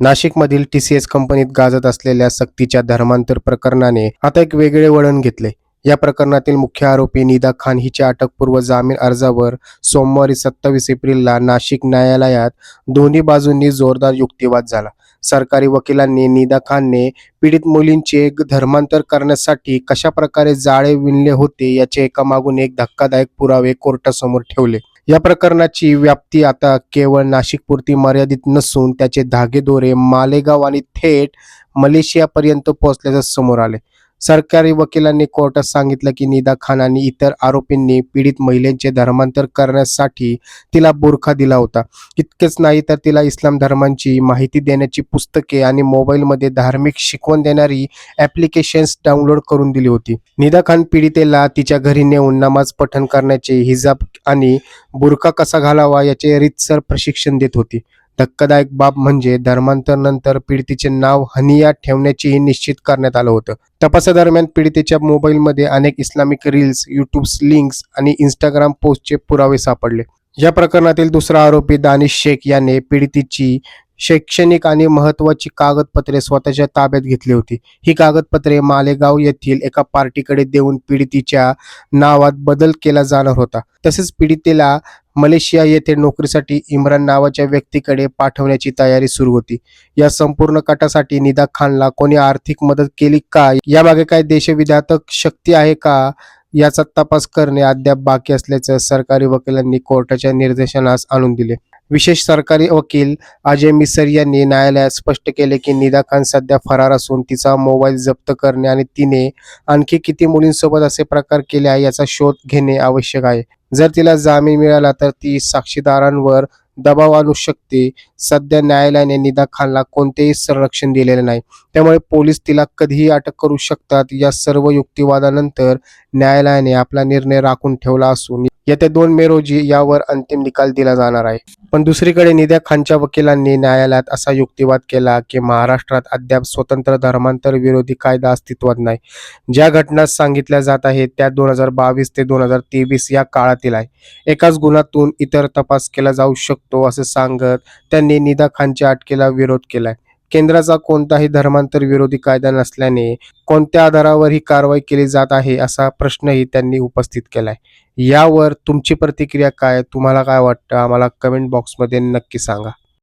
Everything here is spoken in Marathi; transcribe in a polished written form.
नाशिकमधील TCS कंपनीत गाजत असलेल्या सक्तीच्या धर्मांतर प्रकरणाने आता एक वेगळे वळण घेतले. या प्रकरणातील मुख्य आरोपी निदा खान हिच्या अटकपूर्व जामीन अर्जावर सोमवारी 27 एप्रिलला नाशिक न्यायालयात दोन्ही बाजूंनी जोरदार युक्तिवाद झाला. सरकारी वकिलांनी निदा खानने पीडित मुलींचे धर्मांतर करण्यासाठी कशा प्रकारे जाळे विणले होते याचे एकामागून एक धक्कादायक पुरावे कोर्टासमोर ठेवले. या प्रकरणाची व्याप्ती आता केवळ नाशिकपुरती मर्यादित नसून त्याचे धागेदोरे मालेगाव आणि थेट मलेशियापर्यंत पोहोचल्याचं समोर आले. सरकारी वकिलांनी कोर्टात सांगितलं की निदा खान आणि इतर आरोपींनी पीडित महिलेचे धर्मांतर करण्यासाठी तिला बुरखा दिला होता. इतकेच नाही तर तिला इस्लाम धर्माची माहिती देण्याची पुस्तके आणि मोबाईलमध्ये धार्मिक शिकवण देणारी ॲप्लिकेशन्स डाउनलोड करून दिली होती. निदा खान पीडितेला तिच्या घरी नेऊन नमाज पठण करण्याचे, हिजाब आणि बुरखा कसा घालावा याचे रीतसर प्रशिक्षण देत होती. धक्कादायक बाब म्हणजे धर्मांतरानंतर पीडितेचे नाव हनिया ठेवण्याचेही निश्चित करण्यात आलं होतं. तपासादरम्यान पीडितेच्या मोबाईलमध्ये अनेक इस्लामिक रील्स, यूट्यूब लिंक्स आणि इंस्टाग्राम पोस्टचे पुरावे सापडले. या प्रकरणातील दुसरा आरोपी दानिश शेख याने पीडितेची शैक्षणिक आणि महत्त्वाची कागदपत्रे स्वतःच्या ताब्यात घेतली होती. ही कागदपत्रे मालेगाव येथील एका पार्टीकडे देऊन पीडितेच्या नावात बदल केला जाणार होता. तसेच पीडितेला मलेशिया येथे नोकरीसाठी इम्रान नावाच्या व्यक्तीकडे पाठवण्याची तयारी सुरू होती. या संपूर्ण कटासाठी निदा खानला कोणी आर्थिक मदत केली का, यामागे काय देशविघातक शक्ती आहे का, याचा तपास करणे अद्याप बाकी असल्याचं सरकारी वकिलांनी कोर्टाच्या निर्देशनास आणून दिले. विशेष सरकारी वकील अजय मिसर यांनी न्यायालयात स्पष्ट केले की निदा खान सध्या फरार असून तिचा मोबाईल जप्त करणे आणि तिने आणखी किती मुलींसोबत असे प्रकार केले आहे याचा शोध घेणे आवश्यक आहे. जर तिला जामीन मिळाला तर ती साक्षीदारांवर दबाव आणू शकते. सध्या न्यायालयाने निदा खानला कोणतेही संरक्षण दिलेले नाही, त्यामुळे पोलीस तिला कधीही अटक करू शकतात. या सर्व युक्तिवादानंतर न्यायालयाने आपला निर्णय राखून ठेवला असून येत्या 2 मे रोजी यावर अंतिम निकाल दिला जाणार आहे. पण दुसरीकडे निदा खानच्या वकिलांनी न्यायालयात असा युक्तिवाद केला की महाराष्ट्रात अद्याप स्वतंत्र धर्मांतर विरोधी कायदा अस्तित्वात नाही. ज्या घटना सांगितल्या जात आहेत त्या 2022 ते 2023 या काळातील आहे. एकाच गुन्ह्यातून इतर तपास केला जाऊ शकतो असे सांगत त्यांनी निदा खानच्या अटकेला विरोध केलाय. केंद्राचा कोणताही धर्मांतर विरोधी कायदा नसल्याने कोणत्या आधारावर ही कारवाई केली जात आहे असा प्रश्नही त्यांनी उपस्थित केलाय. यावर तुमची प्रतिक्रिया काय, तुम्हाला काय वाटतं, आम्हाला कमेंट बॉक्समध्ये नक्की सांगा.